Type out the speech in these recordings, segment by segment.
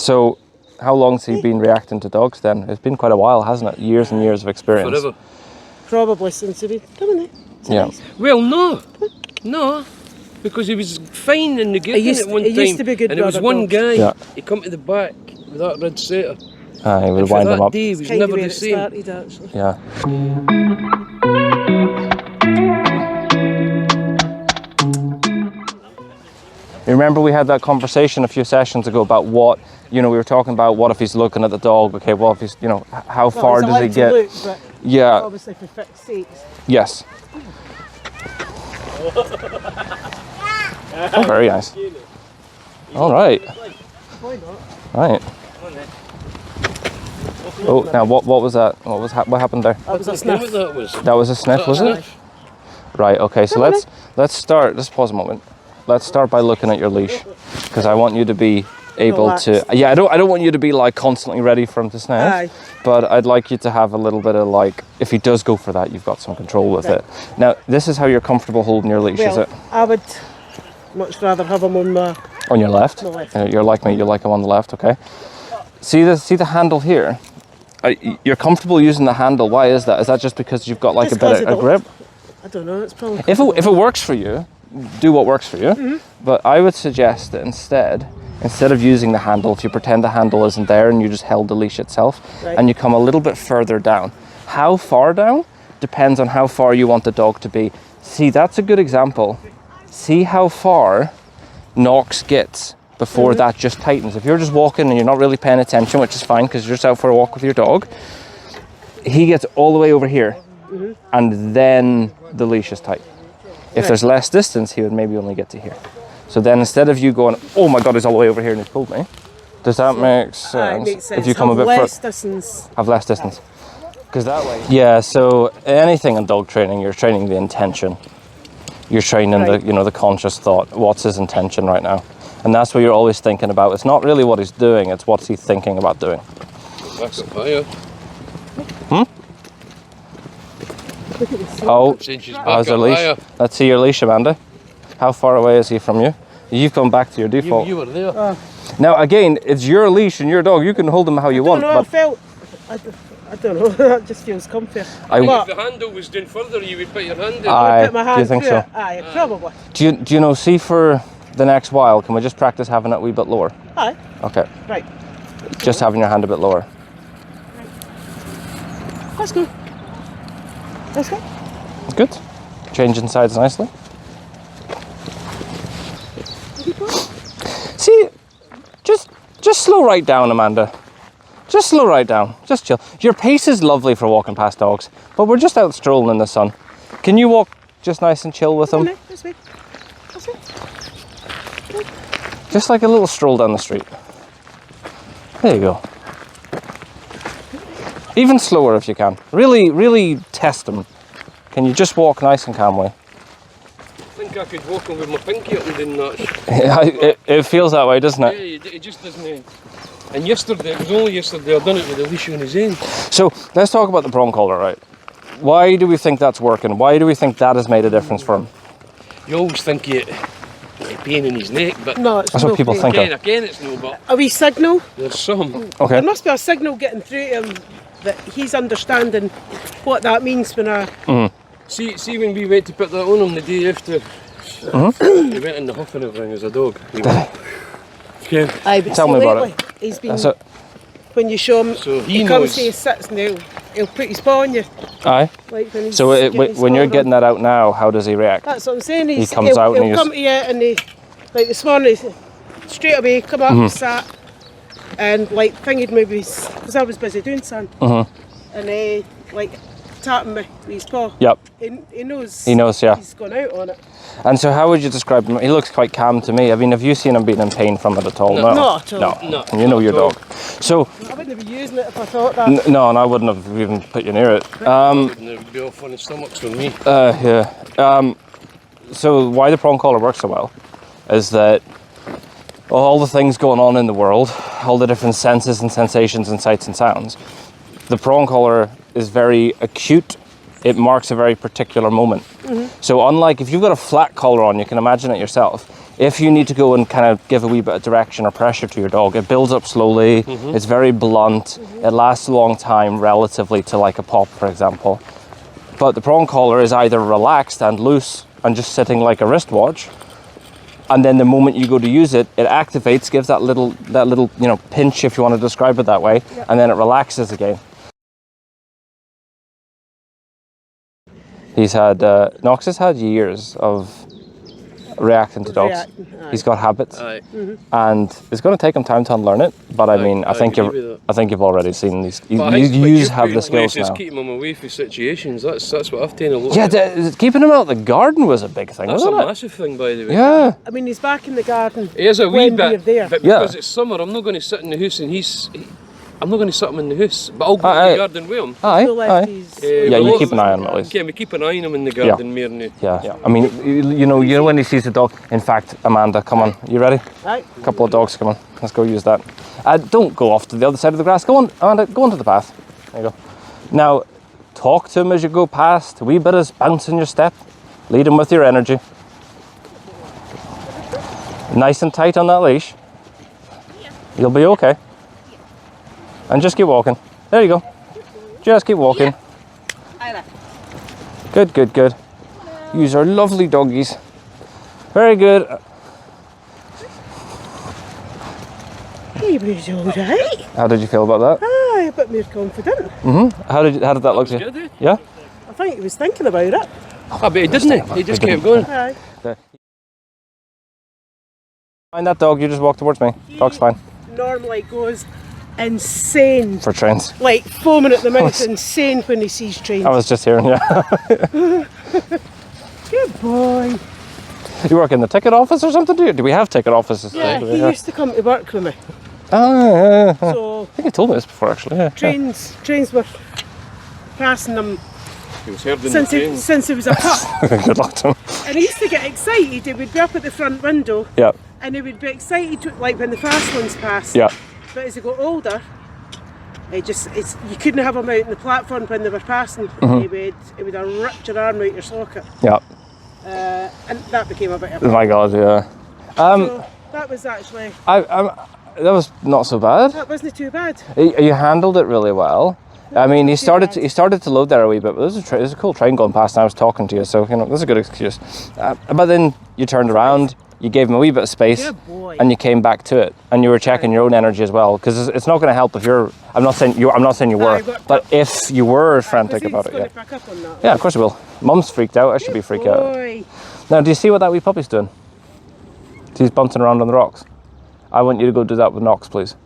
So, how long's he been reacting to dogs then? It's been quite a while, hasn't it? Years and years of experience. Forever. Probably since he been coming there. Yeah. Well, no, because he was fine in the getting at one time. He used to be good. And there was one guy, Yeah. he come to the back with that red setter. He would And for wind him that up. day, he was Kind never of where the it same. started, actually. Yeah. You remember we had that conversation a few sessions ago about what, we were talking about what if he's looking at the dog, okay, well if he's, how far does he get? Look, but Yeah. obviously for fixed sakes. Yes. Oh, very nice. All right. Why not? Right. Oh, now what was that? What happened there? That was a I sniff. don't know what that was. That was a sniff, was it? Right. Okay. So let's start. Let's pause a moment. Let's start by looking at your leash, because I want you to be able to. Yeah, I don't want you to be like constantly ready for him to sniff. Aye. But I'd like you to have a little bit of like, if he does go for that, you've got some control with it. Now, this is how you're comfortable holding your leash, is Well, it? I would much rather have him on my On your left. The left. You're like me. You like him on the left. Okay. See the handle here. You're comfortable using the handle. Why is that? Is that just because you've got like Just a bit 'cause of I a don't- grip? I don't know, it's probably... If it works for you, do what works for you. But I would suggest that instead of using the handle, if you pretend the handle isn't there and you just held the leash itself, Right. and you come a little bit further down. How far down depends on how far you want the dog to be. See, that's a good example. See how far Knox gets before that just tightens. If you're just walking and you're not really paying attention, which is fine because you're just out for a walk with your dog, he gets all the way over here, and then the leash is tight. If there's less distance, he would maybe only get to here. So then instead of you going, oh my God, he's all the way over here and he's pulled me, does that make sense? makes sense. If you come Have a bit less distance. have less distance. Because that way. Yeah, so anything in dog training, you're training the intention. You're training Right. the conscious thought. What's his intention right now? And that's what you're always thinking about. It's not really what he's doing, it's what's he thinking about doing. Back up higher. Oh, 6 inches back how's up the leash? higher. Let's see your leash, Amanda. How far away is he from you? You've gone back to your default. You were there. Now again, it's your leash and your dog. You can hold him how you want. I don't know, But I don't know, that just feels comfy. If But the handle was down further, you would put your hand in. Aye. put my do you hand think through so? it. Aye, probably. Do you know? See, for the next while, can we just practice having it a wee bit lower? Aye, Okay, right. just having your hand a bit lower. Let's go. Let's go. Good. Changing sides nicely. See, just slow right down, Amanda. Just slow right down. Just chill. Your pace is lovely for walking past dogs, but we're just out strolling in the sun. Can you walk just nice and chill with them? No, this way. This way. Just like a little stroll down the street. There you go. Even slower if you can. Really, really test them. Can you just walk nice and calmly? I think I could walk on with my pinky up and down that. It feels that way, doesn't Yeah, it? it just doesn't. And yesterday, it was only yesterday, I done it with a leash on his end. So let's talk about the prong collar, right? Why do we think that's working? Why do we think that has made a difference for him? You always think you pain in his neck, but No, it's That's no what people pain. think. again, it's no, but A wee signal. there's some. Okay. There must be a signal getting through to him that he's understanding what that means when I... See when we went to put that on him the day after, he went in the huff and everything as a dog. He went, okay. Aye, but Tell see me about lately, he's been... That's it. When you show him, So he he comes knows. to he sits and he'll put his paw on you. Aye. Like when he's So getting his when you're paw getting on. that out now, how does he react? That's what I'm saying. comes out and he'll he's- come to you and he, like this morning, straight away come up, sat, and like thingied me because I was busy doing something, and like tapping me with his paw. Yep. He knows. He knows, yeah. He's gone out on it. And so how would you describe him? He looks quite calm to me. I mean, have you seen him being in pain from it at all? No. Not at all. No, And you know your not at all. dog. So, I wouldn't be using it if I thought that. no, and I wouldn't have even put you near it. Wouldn't be off on his stomachs from me. Yeah. So why the prong collar works so well is that all the things going on in the world, all the different senses and sensations and sights and sounds, the prong collar is very acute. It marks a very particular moment. So unlike if you've got a flat collar on, you can imagine it yourself. if you need to go and kind of give a wee bit of direction or pressure to your dog, it builds up slowly. It's very blunt. It lasts a long time relatively to like a pop, for example. But the prong collar is either relaxed and loose and just sitting like a wristwatch, and then the moment you go to use it, it activates, gives that little pinch, if you want to describe it that way, and then it relaxes again. He's had Knox has had years of reacting to dogs. He's got habits, and it's going to take him time to unlearn it. But I mean, I think you've already seen these. You have the skills now. Just keeping him away from situations. That's what I've taken a look. Yeah, keeping him out of the garden was a big thing. That's wasn't a it? massive thing, by the way. Yeah. I mean, he's back in the garden. He is a wee when bit, we're there. but because it's summer, I'm not going to sit in the house, and I'm not going to sit him in the house, but I'll go to the garden with him. Aye. Yeah, you keep an eye on him at least. Yeah, we keep an eye on him in the garden more than Yeah. I mean, you know when he sees a dog. In fact, Amanda, come on, you ready? Aye. A couple of dogs, come on, let's go use that. Don't go off to the other side of the grass. Go on, Amanda, go onto the path. There you go. Now, talk to him as you go past. A wee bit of bounce in your step. Lead him with your energy. Nice and tight on that leash. You'll be okay. And just keep walking. There you go. Just keep walking. Good, good, good. Yous are lovely doggies. Very good. He was alright. How did you feel about that? Aye, a bit more confident. How did that look to you? good, eh? Yeah? I think he was thinking about it. I bet he didn't. He just kept going. Aye. Find that dog, you just walk towards me. Dog's fine. Normally goes insane. For trains. Like foaming at the mouth, insane when he sees trains. I was just hearing, yeah. Good boy. You work in the ticket office or something, do you? Do we have ticket offices? Yeah, he used to come to work with me. Oh, yeah. So I think you told me this before, actually. Yeah. trains were passing them He was heard in the train. since he was a pup. Good luck to him. And he used to get excited. He would be up at the front window Yeah, and he would be excited like when the fast ones passed. yeah. But as he got older, you couldn't have him out on the platform when they were passing. He would have ripped your arm out your socket. Yeah. And that became a bit of Oh my God, yeah. so that was actually, That was not so bad. that wasn't too bad. You handled it really well. I mean, he started to load there a wee bit, but there's a cool train going past and I was talking to you, so, that's a good excuse. But then you turned around, you gave him a wee bit of space, Good boy. and you came back to it, and you were checking your own energy as well, because it's not going to help if you're, I'm not saying you were, but if you were frantic about it, yeah. Back up on that. Yeah, of course you will. Mum's freaked out, I should be freaked out. Boy. Now, do you see what that wee puppy's doing? He's bouncing around on the rocks. I want you to go do that with Knox, please.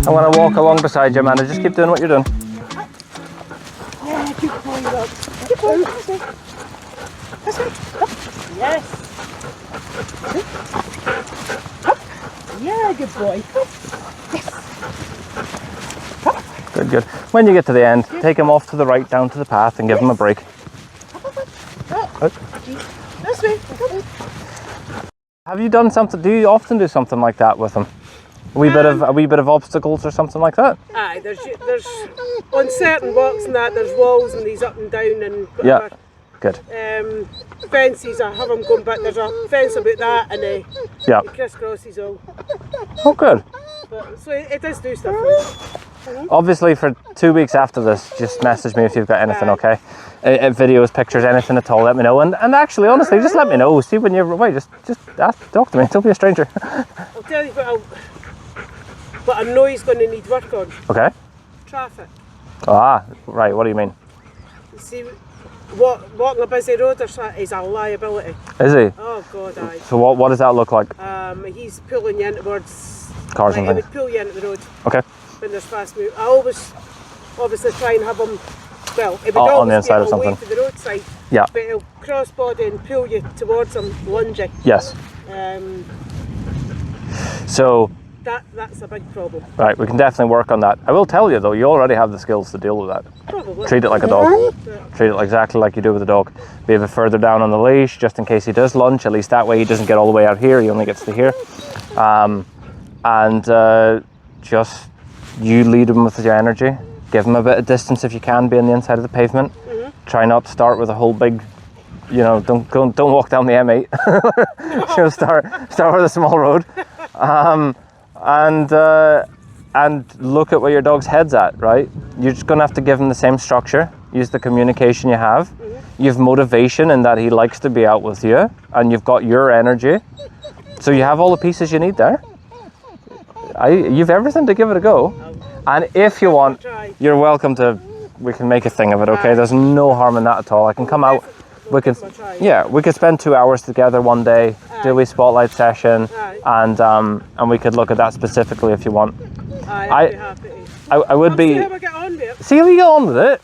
I'm going to walk along beside you, Amanda. Just keep doing what you're doing. Yeah, good boy, Rob. Good boy. This way. Up. Yes. Up. Yeah, good boy. Yes. Good, good. When you get to the end, take him off to the right, down to the path, and give him a break. Up. This way. Have you done something? Do you often do something like that with him? A wee bit of obstacles or something like that? Aye, there's on certain walks and that, there's walls and these up and down and whatever. Yeah. Good. Fences, I have them going back. There's a fence about that and he crisscrosses all. Oh, good. But, so it does do stuff. Obviously, for 2 weeks after this, just message me if you've got anything, okay? Videos, pictures, anything at all, let me know. And actually, honestly, just let me know. See when you're away, just talk to me. Don't be a stranger. I'll tell you what I know he's going to need work on. Okay. Traffic. Ah, right. What do you mean? You see, walking a busy road is a liability. Is he? Oh God, aye. So what does that look like? He's pulling you in towards Cars and he things. would pull you into the road Okay. when there's fast move. I always obviously try and have him. Well, it would On always the inside be of something. away to the roadside. Yeah. But he'll cross body and pull you towards him, lunging. Yes. Um, So that's a big problem. Right, we can definitely work on that. I will tell you though, you already have the skills to deal with that. Probably. Treat it like a dog. Treat it exactly like you do with a dog. Be a bit further down on the leash, just in case he does lunge. At least that way he doesn't get all the way out here. He only gets to here. Just you lead him with your energy. Give him a bit of distance if you can, be on the inside of the pavement. Try not to start with a whole big, you know, don't walk down the M8. She'll start with a small road. And look at where your dog's head's at, right? You're just gonna have to give him the same structure, use the communication you have. You've motivation in that he likes to be out with you, and you've got your energy. So you have all the pieces you need there. You've everything to give it a go. And if you want, you're welcome to, we can make a thing of it, okay? There's no harm in that at all. I can come out, we could spend 2 hours together one day, do a wee spotlight session, and we could look at that specifically if you want. I'd be happy. I would be. See how we get on with it. See how you get on with it,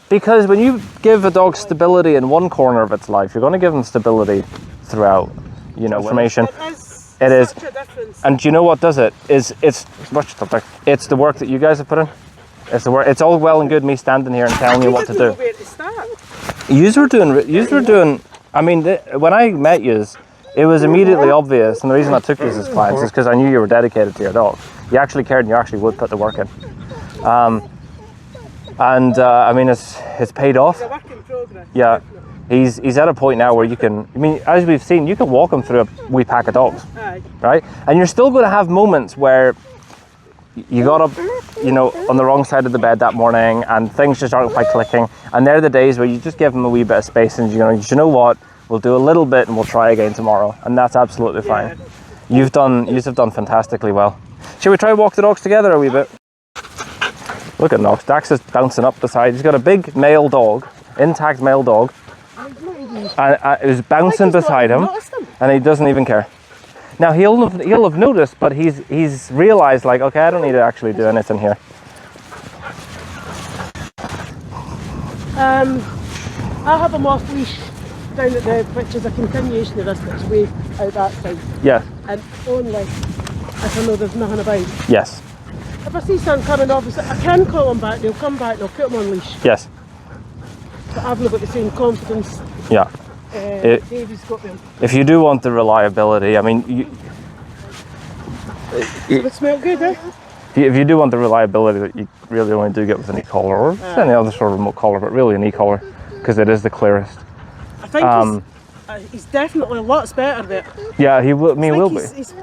because when you give a dog stability in one corner of its life, you're going to give them stability throughout. You know, information. It is. Such a difference. And do you know what does it? It's the work that you guys have put in. It's the work. It's all well and good me standing here and telling you what to do. Where to start. Yous were doing. I mean, when I met yous, it was immediately obvious, and the reason I took yous as clients is because I knew you were dedicated to your dog. You actually cared, and you actually would put the work in. I mean, it's paid off. It's a work in progress. Yeah. He's at a point now where you can, I mean, as we've seen, you can walk him through a wee pack of dogs, right? And you're still going to have moments where you got up, you know, on the wrong side of the bed that morning and things just aren't quite clicking. And they're the days where you just give them a wee bit of space and you know what, we'll do a little bit and we'll try again tomorrow. And that's absolutely fine. Yous have done fantastically well. Shall we try walk the dogs together a wee bit? Look at Knox. Dax is bouncing up the side. He's got a big male dog, intact male dog. And it was bouncing beside him, and he doesn't even care. Now he'll have noticed, but he's realised, like, okay, I don't need to actually do anything here. I'll have him off leash down at the, which is a continuation of this, which way out that side. Yes. And only if I know there's nothing about. Yes. If I see something coming, obviously I can call him back. They'll come back. They'll put him on leash. Yes. But I've not got the same confidence. Yeah. Davey's got them. If you do want the reliability, I mean, It would smell good, eh? if you do want the reliability that you really only do get with an e-collar or any other sort of remote collar, but really an e-collar, because it is the clearest. I think he's definitely lots better at it. Yeah, he will. I mean, will be. He's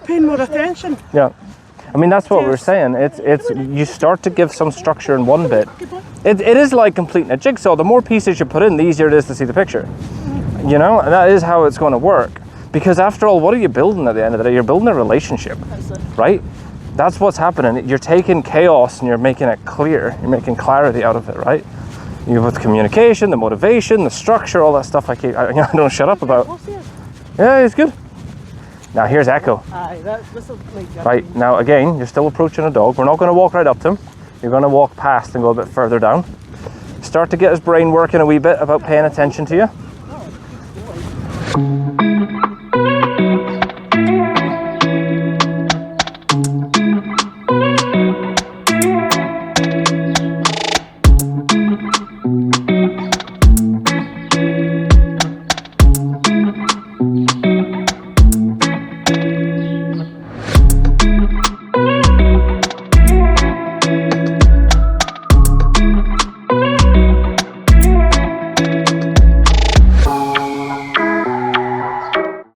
paying more attention. Yeah. I mean, that's what we're saying. It's you start to give some structure in one bit. It is like completing a jigsaw. The more pieces you put in, the easier it is to see the picture. You know, and that is how it's going to work. Because after all, what are you building at the end of the day? You're building a relationship, right? That's what's happening. You're taking chaos and you're making it clear. You're making clarity out of it, right? You with communication, the motivation, the structure, all that stuff I don't shut up about. Yeah, it's good. Now here's Echo. Right, now again, you're still approaching a dog. We're not going to walk right up to him. You're going to walk past and go a bit further down. Start to get his brain working a wee bit about paying attention to you.